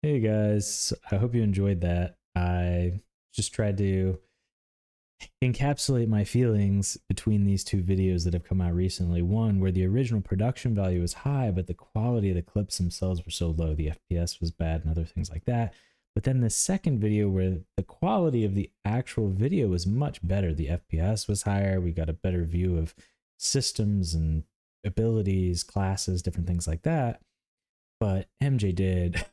Hey guys, I hope you enjoyed that. I just tried to encapsulate my feelings between these two videos that have come out recently. One where the original production value was high, but the quality of the clips themselves were so low. The FPS was bad and other things like that. But then the second video where the quality of the actual video was much better. The FPS was higher. We got a better view of systems and abilities, classes, different things like that. But MJ did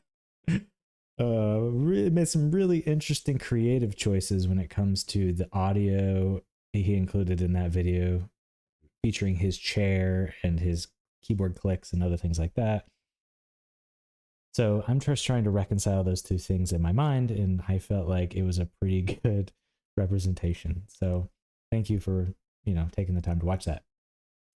really made some really interesting creative choices when it comes to the audio he included in that video, featuring his chair and his keyboard clicks and other things like that. So I'm just trying to reconcile those two things in my mind, and I felt like it was a pretty good representation. So thank you for taking the time to watch that.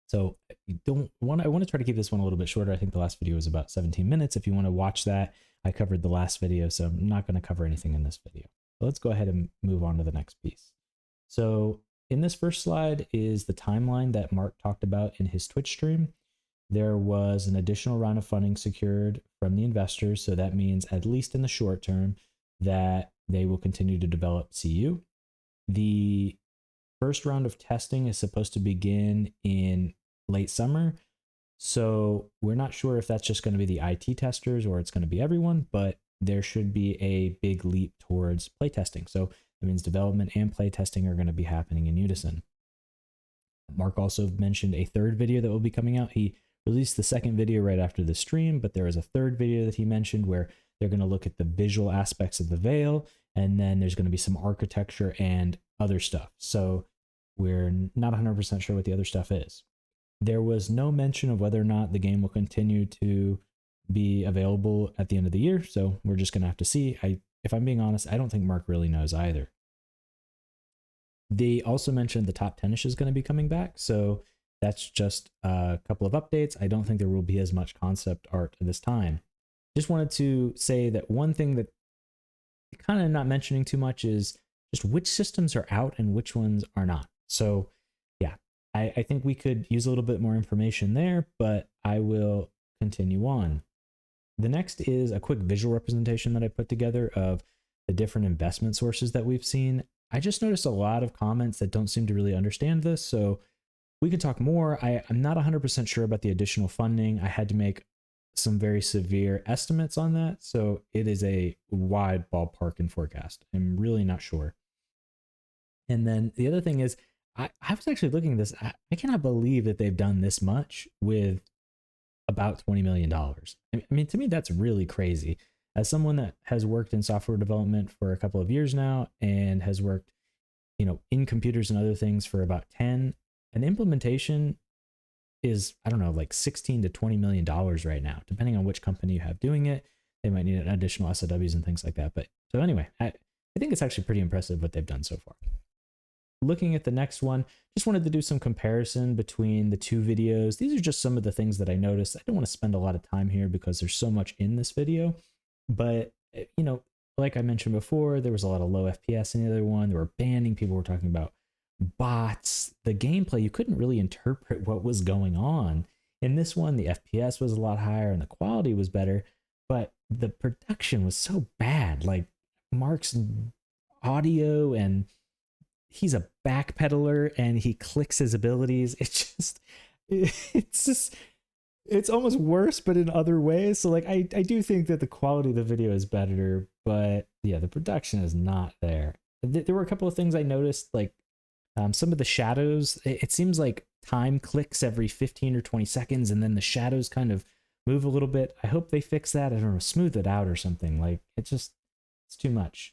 So I want to try to keep this one a little bit shorter. I think the last video was about 17 minutes. If you want to watch that, I covered the last video, so I'm not going to cover anything in this video. So let's go ahead and move on to the next piece. So in this first slide is the timeline that Mark talked about in his Twitch stream. There was an additional round of funding secured from the investors. So that means, at least in the short term, that they will continue to develop CU. The first round of testing is supposed to begin in late summer. So we're not sure if that's just going to be the IT testers or it's going to be everyone, but there should be a big leap towards playtesting. So that means development and playtesting are going to be happening in unison. Mark also mentioned a third video that will be coming out. He released the second video right after the stream, but there is a third video that he mentioned where they're going to look at the visual aspects of the veil, and then there's going to be some architecture and other stuff. So we're not 100% sure what the other stuff is. There was no mention of whether or not the game will continue to be available at the end of the year, so we're just going to have to see. If I'm being honest, I don't think Mark really knows either. They also mentioned the top 10ish is going to be coming back, so that's just a couple of updates. I don't think there will be as much concept art at this time. Just wanted to say that one thing that kind of not mentioning too much is just which systems are out and which ones are not. So yeah, I think we could use a little bit more information there, but I will continue on. The next is a quick visual representation that I put together of the different investment sources that we've seen. I just noticed a lot of comments that don't seem to really understand this, so we could talk more. I'm not 100% sure about the additional funding. I had to make some very severe estimates on that, so it is a wide ballpark and forecast. I'm really not sure. And then the other thing is, I was actually looking at this. I cannot believe that they've done this much with about $20 million. I mean, to me, that's really crazy. As someone that has worked in software development for a couple of years now and has worked, in computers and other things for about 10, an implementation is, I don't know, like $16 to $20 million right now, depending on which company you have doing it. They might need additional SOWs and things like that. But so anyway, I think it's actually pretty impressive what they've done so far. Looking at the next one, just wanted to do some comparison between the two videos. These are just some of the things that I noticed. I don't want to spend a lot of time here because there's so much in this video, but like I mentioned before, there was a lot of low FPS in the other one. There were banning, people were talking about bots. The gameplay, you couldn't really interpret what was going on. In this one, the FPS was a lot higher and the quality was better, but the production was so bad. Like Mark's audio, and he's a backpedaler and he clicks his abilities. It's almost worse, but in other ways. So like I do think that the quality of the video is better, but yeah, the production is not there. There were a couple of things I noticed, like some of the shadows. It seems like time clicks every 15 or 20 seconds, and then the shadows kind of move a little bit. I hope they fix that. I don't know, smooth it out or something. Like it's too much.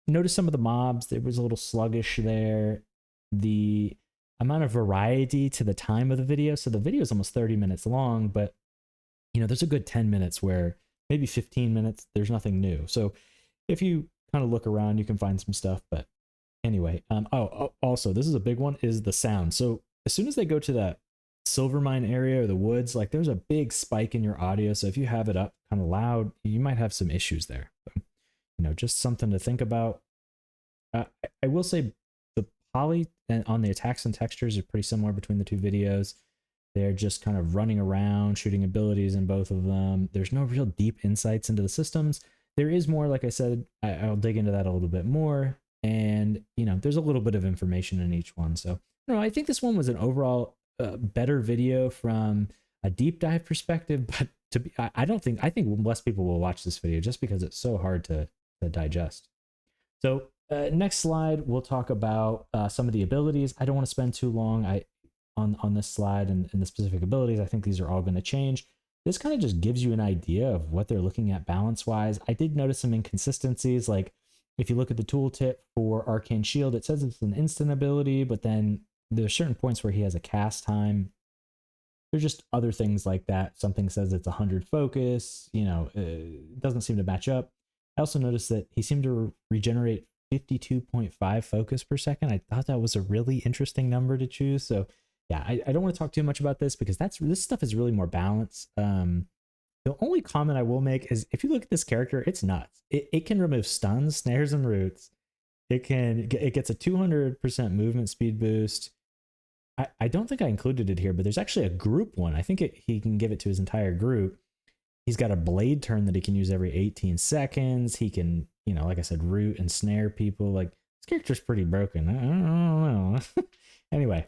I noticed some of the mobs, there was a little sluggish there. The amount of variety to the time of the video. So the video is almost 30 minutes long, but there's a good 10 minutes where maybe 15 minutes, there's nothing new. So if you kind of look around, you can find some stuff. But anyway, also, this is a big one, is the sound. So as soon as they go to that Silvermine area or the woods, like there's a big spike in your audio. So if you have it up kind of loud, you might have some issues there. So, just something to think about. I will say the poly on the attacks and textures are pretty similar between the two videos. They're just kind of running around, shooting abilities in both of them. There's no real deep insights into the systems. There is more, like I said, I'll dig into that a little bit more. And, you know, there's a little bit of information in each one. So, you know, I think this one was an overall better video from a deep dive perspective, but to be, I think less people will watch this video just because it's so hard to digest. So next slide, we'll talk about some of the abilities. I don't want to spend too long on this slide and the specific abilities. I think these are all going to change. This kind of just gives you an idea of what they're looking at balance-wise. I did notice some inconsistencies, like if you look at the tooltip for Arcane Shield, it says it's an instant ability, but then there's certain points where he has a cast time. There's just other things like that. Something says it's 100 focus, you know, it doesn't seem to match up. I also noticed that he seemed to regenerate 52.5 focus per second. I thought that was a really interesting number to choose. So yeah, I don't want to talk too much about this because this stuff is really more balanced. The only comment I will make is if you look at this character, it's nuts. It can remove stuns, snares, and roots. It gets a 200% movement speed boost. I don't think I included it here, but there's actually a group one. I think he can give it to his entire group. He's got a blade turn that he can use every 18 seconds. He can, you know, like I said, root and snare people. Like, this character's pretty broken. I don't know. Anyway,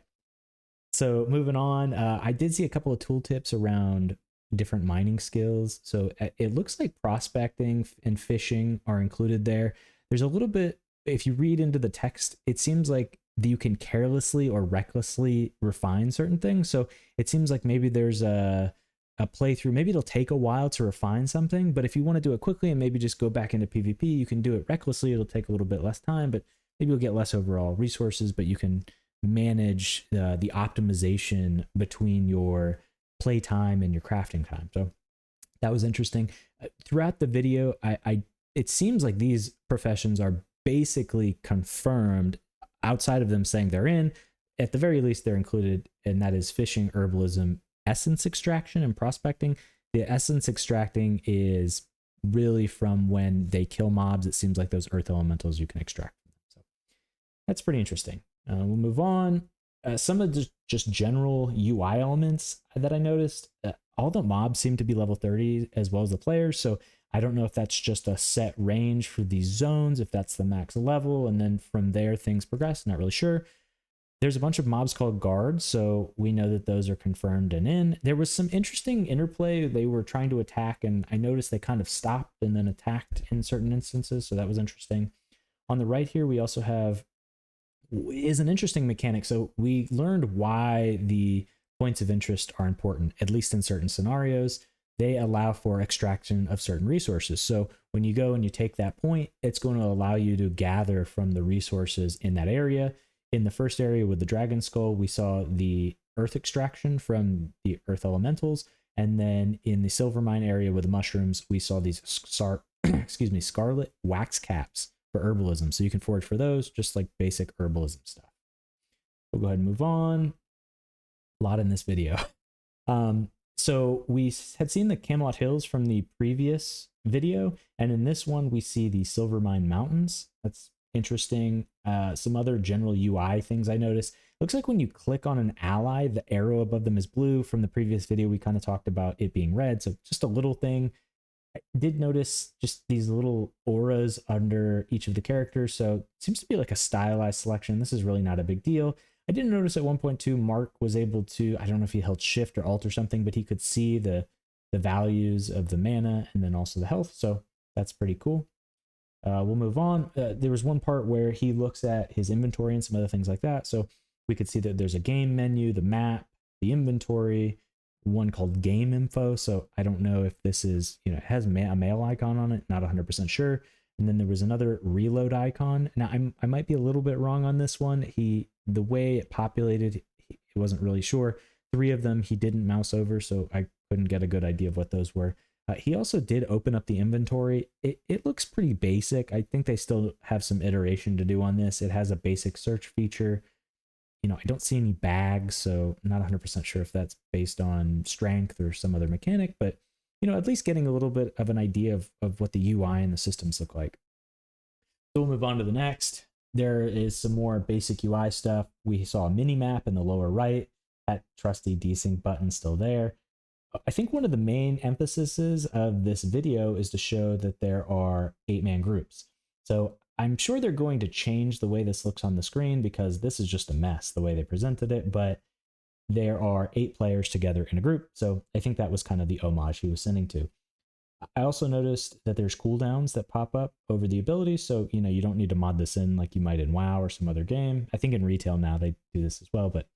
so moving on, I did see a couple of tooltips around different mining skills. So it looks like prospecting and fishing are included there. There's a little bit, if you read into the text, it seems like you can carelessly or recklessly refine certain things. So it seems like maybe there's a playthrough, maybe it'll take a while to refine something, but if you want to do it quickly and maybe just go back into PvP, you can do it recklessly. It'll take a little bit less time, but maybe you'll get less overall resources, but you can manage the optimization between your playtime and your crafting time. So that was interesting. Throughout the video, it seems like these professions are basically confirmed outside of them saying they're in. At the very least, they're included, and that is fishing, herbalism, essence extraction, and prospecting. The essence extracting is really from when they kill mobs. It seems like those earth elementals you can extract from them. So that's pretty interesting. We'll move on. Some of the just general UI elements that I noticed, all the mobs seem to be level 30 as well as the players. So I don't know if that's just a set range for these zones, if that's the max level, and then from there things progress. Not really sure. There's a bunch of mobs called guards, so we know that those are confirmed and in. There was some interesting interplay. They were trying to attack, and I noticed they kind of stopped and then attacked in certain instances, so that was interesting. On the right here, we also have is an interesting mechanic. So we learned why the points of interest are important, at least in certain scenarios. They allow for extraction of certain resources. So when you go and you take that point, it's going to allow you to gather from the resources in that area. In the first area with the dragon skull, we saw the earth extraction from the earth elementals. And then in the Silvermine area with the mushrooms, we saw these scarlet wax caps for herbalism. So you can forage for those, just like basic herbalism stuff. We'll go ahead and move on. A lot in this video. So we had seen the Camelot Hills from the previous video, and in this one we see the Silvermine Mountains. That's interesting. Some other general UI things I noticed. Looks like when you click on an ally, the arrow above them is blue. From the previous video, we kind of talked about it being red. So just a little thing. I did notice just these little auras under each of the characters. So it seems to be like a stylized selection. This is really not a big deal. I didn't notice at 1.2 Mark was able to, I don't know if he held shift or alt or something, but he could see the values of the mana and then also the health. So that's pretty cool. We'll move on. There was one part where he looks at his inventory and some other things like that. So we could see that there's a game menu, the map, the inventory, one called game info. So I don't know if this is, you know, it has a mail icon on it, not 100% sure. And then there was another reload icon. Now I might be a little bit wrong on this one. The way it populated, he wasn't really sure. 3 of them he didn't mouse over, so I couldn't get a good idea of what those were. He also did open up the inventory. It looks pretty basic. I think they still have some iteration to do on this. It has a basic search feature. You know, I don't see any bags, so I'm not 100% sure if that's based on strength or some other mechanic, but you know, at least getting a little bit of an idea of what the UI and the systems look like. So we'll move on to the next. There is some more basic UI stuff. We saw a mini map in the lower right. That trusty desync button still there. I think one of the main emphases of this video is to show that there are 8-man groups. So I'm sure they're going to change the way this looks on the screen, because this is just a mess the way they presented it, but there are 8 players together in a group. So I think that was kind of the homage he was sending to. I also noticed that there's cooldowns that pop up over the abilities. So, you don't need to mod this in like you might in WoW or some other game. I think in retail now they do this as well, but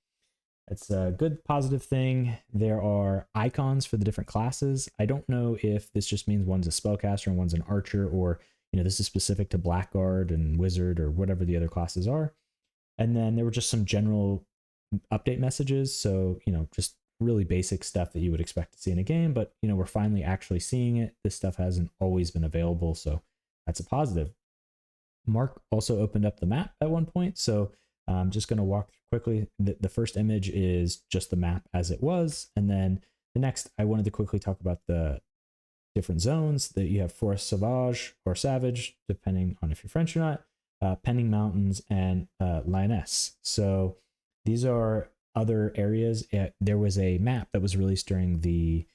it's a good positive thing. There are icons for the different classes. I don't know if this just means one's a spellcaster and one's an archer, or, this is specific to Blackguard and Wizard or whatever the other classes are. And then there were just some general update messages. So, just really basic stuff that you would expect to see in a game, but we're finally actually seeing it. This stuff hasn't always been available, so that's a positive. Mark also opened up the map at one point, so I'm just going to walk through quickly. The first image is just the map as it was, and then the next, I wanted to quickly talk about the different zones that you have: Forest Sauvage or Savage, depending on if you're French or not, Pending Mountains, and Lioness. So these are other areas. There was a map that was released during the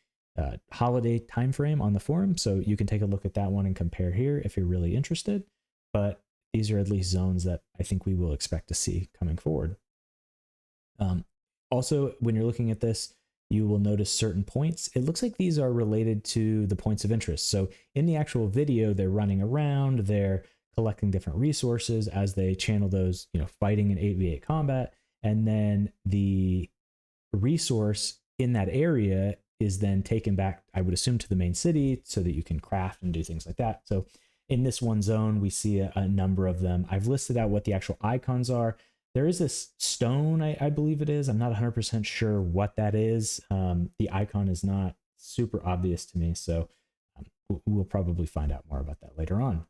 holiday timeframe on the forum, so you can take a look at that one and compare here if you're really interested. But these are at least zones that I think we will expect to see coming forward. Also, when you're looking at this, you will notice certain points. It looks like these are related to the points of interest. So in the actual video, they're running around, they're collecting different resources as they channel those, fighting in 8v8 combat. And then the resource in that area is then taken back, I would assume, to the main city so that you can craft and do things like that. So in this one zone, we see a number of them. I've listed out what the actual icons are. There is this stone, I believe it is. I'm not 100% sure what that is. The icon is not super obvious to me, so we'll probably find out more about that later on.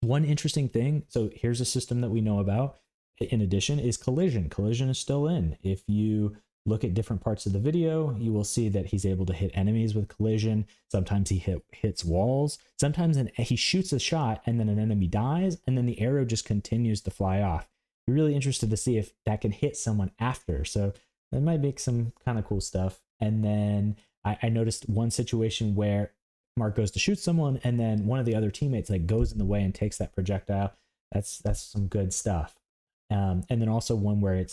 One interesting thing, so here's a system that we know about, in addition, is collision. Collision is still in. If you look at different parts of the video, you will see that he's able to hit enemies with collision. Sometimes he hits walls. Sometimes he shoots a shot and then an enemy dies, and then the arrow just continues to fly off. You're really interested to see if that can hit someone after. So that might make some kind of cool stuff. And then I noticed one situation where Mark goes to shoot someone, and then one of the other teammates goes in the way and takes that projectile. That's some good stuff. And then also one where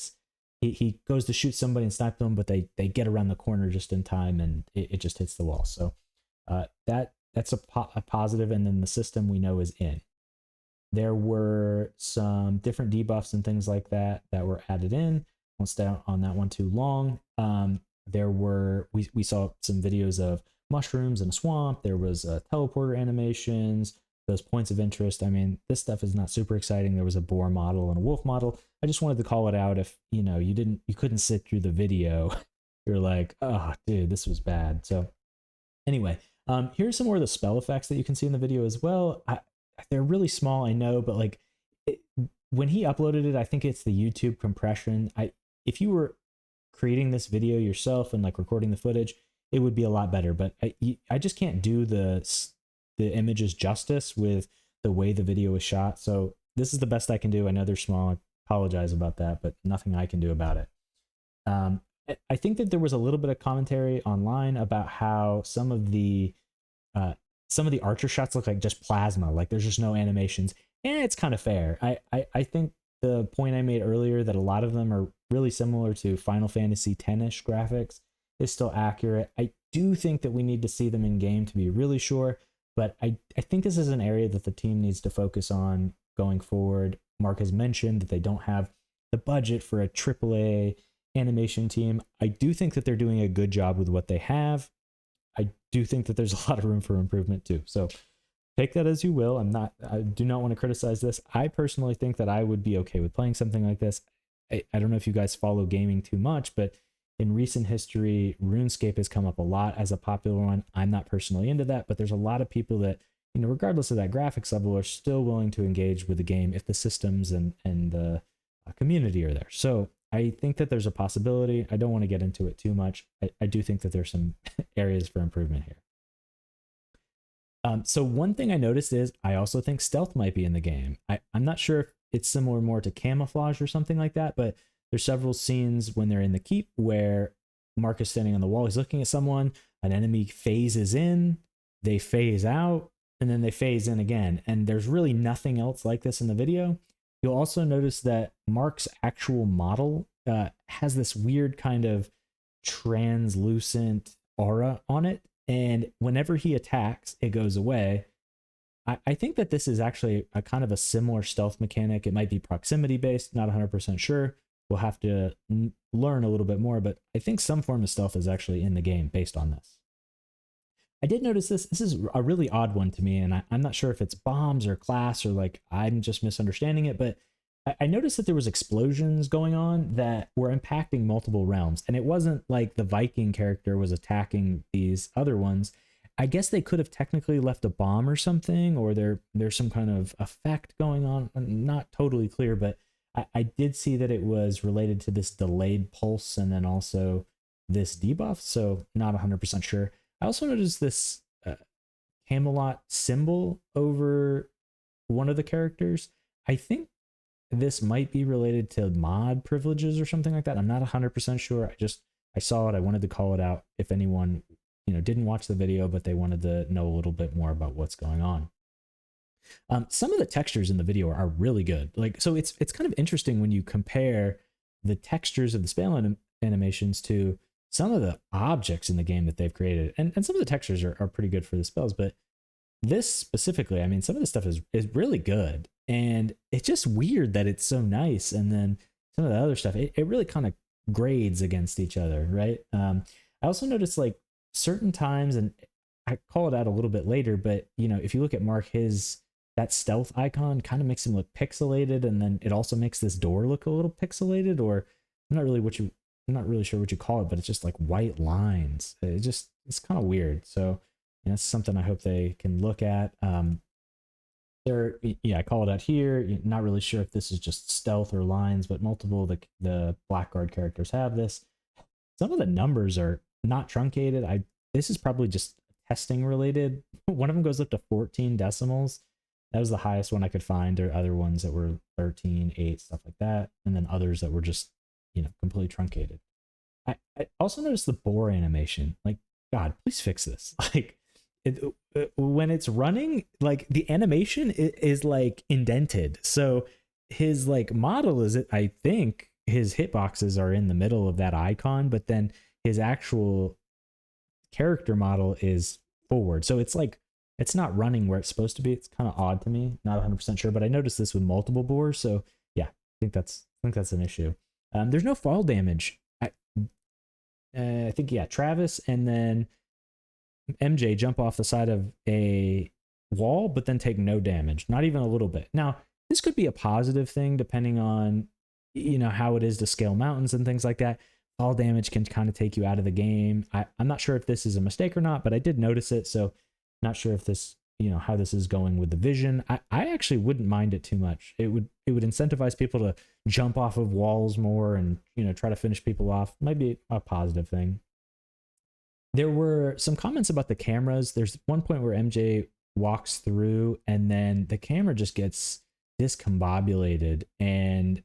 he goes to shoot somebody and snipe them, but they get around the corner just in time, and it just hits the wall. So that's a positive. And then the system we know is in. There were some different debuffs and things like that were added in. Won't stay on that one too long. We saw some videos of mushrooms in a swamp. There was teleporter animations, those points of interest. I mean, this stuff is not super exciting. There was a boar model and a wolf model. I just wanted to call it out. If you couldn't sit through the video, you're like, oh dude, this was bad. So anyway, here's some more of the spell effects that you can see in the video as well. They're really small, I know, but when he uploaded it, I think it's the YouTube compression. If you were creating this video yourself and recording the footage, it would be a lot better. But I just can't do the images justice with the way the video is shot. So this is the best I can do. I know they're small. I apologize about that, but nothing I can do about it. I think that there was a little bit of commentary online about how some of the archer shots look like just plasma, like there's just no animations. And it's kind of fair. I think the point I made earlier that a lot of them are really similar to Final Fantasy X-ish graphics is still accurate. I do think that we need to see them in game to be really sure, but I think this is an area that the team needs to focus on going forward. Mark has mentioned that they don't have the budget for a AAA animation team. I do think that they're doing a good job with what they have. I do think that there's a lot of room for improvement too. So take that as you will. I do not want to criticize this. I personally think that I would be okay with playing something like this. I don't know if you guys follow gaming too much, but in recent history, RuneScape has come up a lot as a popular one. I'm not personally into that, but there's a lot of people that, regardless of that graphics level, are still willing to engage with the game if the systems and the community are there. So I think that there's a possibility. I don't want to get into it too much. I do think that there's some areas for improvement here. So one thing I noticed is I also think stealth might be in the game. I'm not sure if it's similar more to camouflage or something like that, but There's several scenes when they're in the keep where Mark is standing on the wall, he's looking at someone, an enemy phases in, they phase out, and then they phase in again. And there's really nothing else like this in the video. You'll also notice that Mark's actual model has this weird kind of translucent aura on it. And whenever he attacks, it goes away. I think that this is actually a kind of a similar stealth mechanic. It might be proximity based, not 100% sure. We'll have to learn a little bit more, but I think some form of stealth is actually in the game based on this. I did notice this. This is a really odd one to me, and I'm not sure if it's bombs or class or like I'm just misunderstanding it, but I noticed that there was explosions going on that were impacting multiple realms, and it wasn't like the Viking character was attacking these other ones. I guess they could have technically left a bomb or something, or there's some kind of effect going on. I'm not totally clear, but I did see that it was related to this delayed pulse and then also this debuff, so not 100% sure. I also noticed this Camelot symbol over one of the characters. I think this might be related to mod privileges or something like that. I'm not 100% sure. I saw it. I wanted to call it out if anyone, didn't watch the video, but they wanted to know a little bit more about what's going on. Some of the textures in the video are really good. So it's kind of interesting when you compare the textures of the spell animations to some of the objects in the game that they've created. And some of the textures are pretty good for the spells, but this specifically, I mean, some of this stuff is really good. And it's just weird that it's so nice. And then some of the other stuff, it really kind of grades against each other, right? I also noticed like certain times, and I call it out a little bit later, but if you look at Mark, that stealth icon kind of makes him look pixelated, and then it also makes this door look a little pixelated, or I'm not really sure what you call it, but it's just like white lines. It's kind of weird. So that's something I hope they can look at. I call it out here. Not really sure if this is just stealth or lines, but multiple of the Blackguard characters have this. Some of the numbers are not truncated. This is probably just testing related. One of them goes up to 14 decimals. That was the highest one I could find. There are other ones that were 13, 8, stuff like that. And then others that were just, completely truncated. I also noticed the Boar animation. Like, God, please fix this. Like, when it's running, like the animation is like indented. So his like model I think his hitboxes are in the middle of that icon, but then his actual character model is forward. So it's like, it's not running where it's supposed to be. It's kind of odd to me. Not 100% sure, but I noticed this with multiple boars. So yeah, I think that's an issue. There's no fall damage. I think, yeah, Travis and then MJ jump off the side of a wall, but then take no damage, not even a little bit. Now, this could be a positive thing depending on, how it is to scale mountains and things like that. Fall damage can kind of take you out of the game. I'm not sure if this is a mistake or not, but I did notice it. So not sure if this, how this is going with the vision. I actually wouldn't mind it too much. It would incentivize people to jump off of walls more and, try to finish people off. Might be a positive thing. There were some comments about the cameras. There's one point where MJ walks through and then the camera just gets discombobulated. And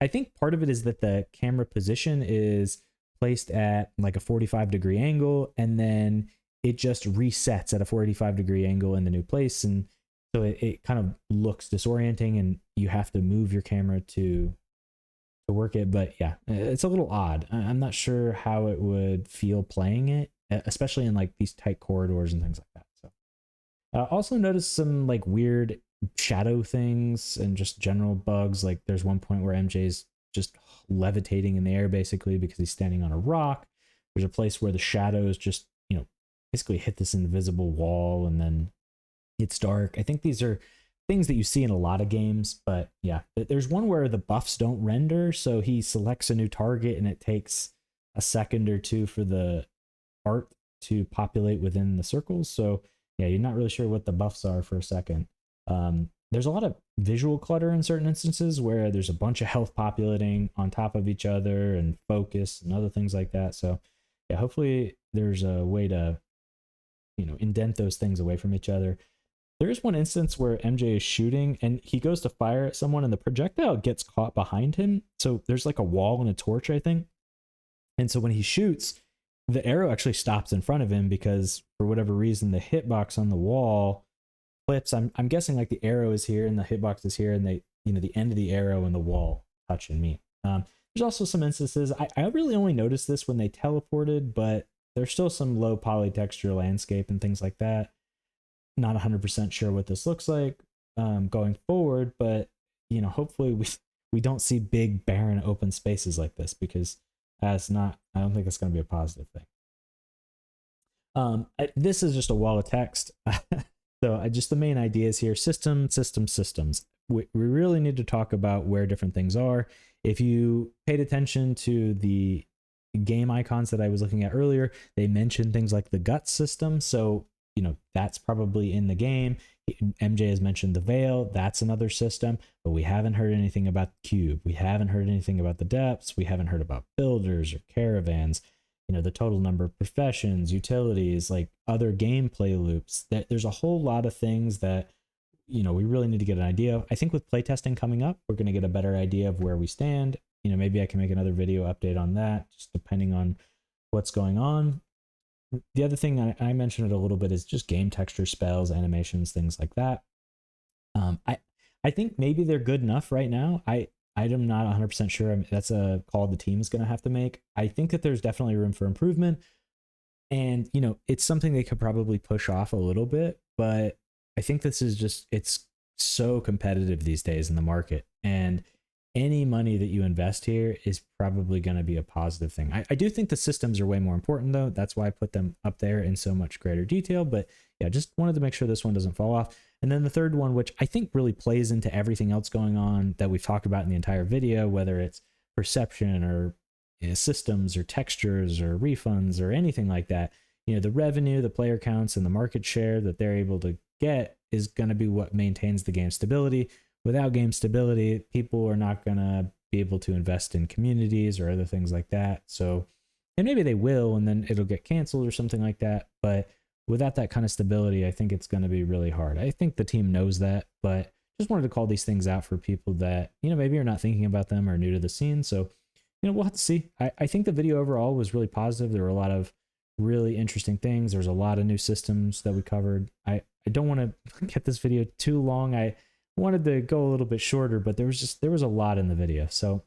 I think part of it is that the camera position is placed at like a 45-degree angle, and then it just resets at a 45-degree angle in the new place. And so it kind of looks disorienting and you have to move your camera to work it. But yeah, it's a little odd. I'm not sure how it would feel playing it, especially in like these tight corridors and things like that. So also noticed some like weird shadow things and just general bugs. Like there's one point where MJ's just levitating in the air basically because he's standing on a rock. There's a place where the shadows just, basically hit this invisible wall and then it's dark. I think these are things that you see in a lot of games, but yeah, there's one where the buffs don't render. So he selects a new target and it takes a second or two for the art to populate within the circles. So yeah, you're not really sure what the buffs are for a second. There's a lot of visual clutter in certain instances where there's a bunch of health populating on top of each other and focus and other things like that. So yeah, hopefully there's a way to, indent those things away from each other. There is one instance where MJ is shooting and he goes to fire at someone and the projectile gets caught behind him. So there's like a wall and a torch, I think. And so when he shoots, the arrow actually stops in front of him because for whatever reason, the hitbox on the wall clips. I'm guessing like the arrow is here and the hitbox is here, and they, you know, the end of the arrow and the wall touch and meet. There's also some instances, I really only noticed this when they teleported, but there's still some low poly texture landscape and things like that. Not 100% sure what this looks like going forward, but you know, hopefully we don't see big barren open spaces like this, because that's not, I don't think it's going to be a positive thing. This is just a wall of text. So just the main ideas here: systems. We really need to talk about where different things are. If you paid attention to the game icons that I was looking at earlier, they mentioned things like the guts system. So, you know, that's probably in the game. MJ has mentioned the Veil. That's another system, but we haven't heard anything about the Cube. We haven't heard anything about the Depths. We haven't heard about builders or caravans. You know, the total number of professions, utilities, like other gameplay loops. There's a whole lot of things that, you know, we really need to get an idea of. I think with playtesting coming up, we're going to get a better idea of where we stand. You know, maybe I can make another video update on that, just depending on what's going on. The other thing, I mentioned it a little bit, is just game texture, spells, animations, things like that. I think maybe they're good enough right now. I'm not 100% sure. I mean, that's a call the team is going to have to make. I think that there's definitely room for improvement. And, you know, it's something they could probably push off a little bit, but I think this is just, it's so competitive these days in the market. And any money that you invest here is probably going to be a positive thing. I do think the systems are way more important, though. That's why I put them up there in so much greater detail. But yeah, just wanted to make sure this one doesn't fall off. And then the third one, which I think really plays into everything else going on that we've talked about in the entire video, whether it's perception or, you know, systems or textures or refunds or anything like that, you know, the revenue, the player counts, and the market share that they're able to get is going to be what maintains the game stability. Without game stability, people are not going to be able to invest in communities or other things like that. So, and maybe they will, and then it'll get canceled or something like that. But without that kind of stability, I think it's going to be really hard. I think the team knows that, but just wanted to call these things out for people that, you know, maybe you're not thinking about them or new to the scene. So, you know, we'll have to see. I think the video overall was really positive. There were a lot of really interesting things. There's a lot of new systems that we covered. I don't want to get this video too long. I wanted to go a little bit shorter, but there was a lot in the video. So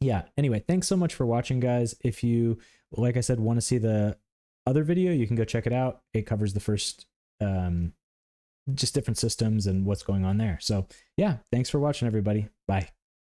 yeah, anyway, thanks so much for watching, guys. If you, like I said, want to see the other video, you can go check it out. It covers the first, just different systems and what's going on there. So yeah, thanks for watching, everybody. Bye.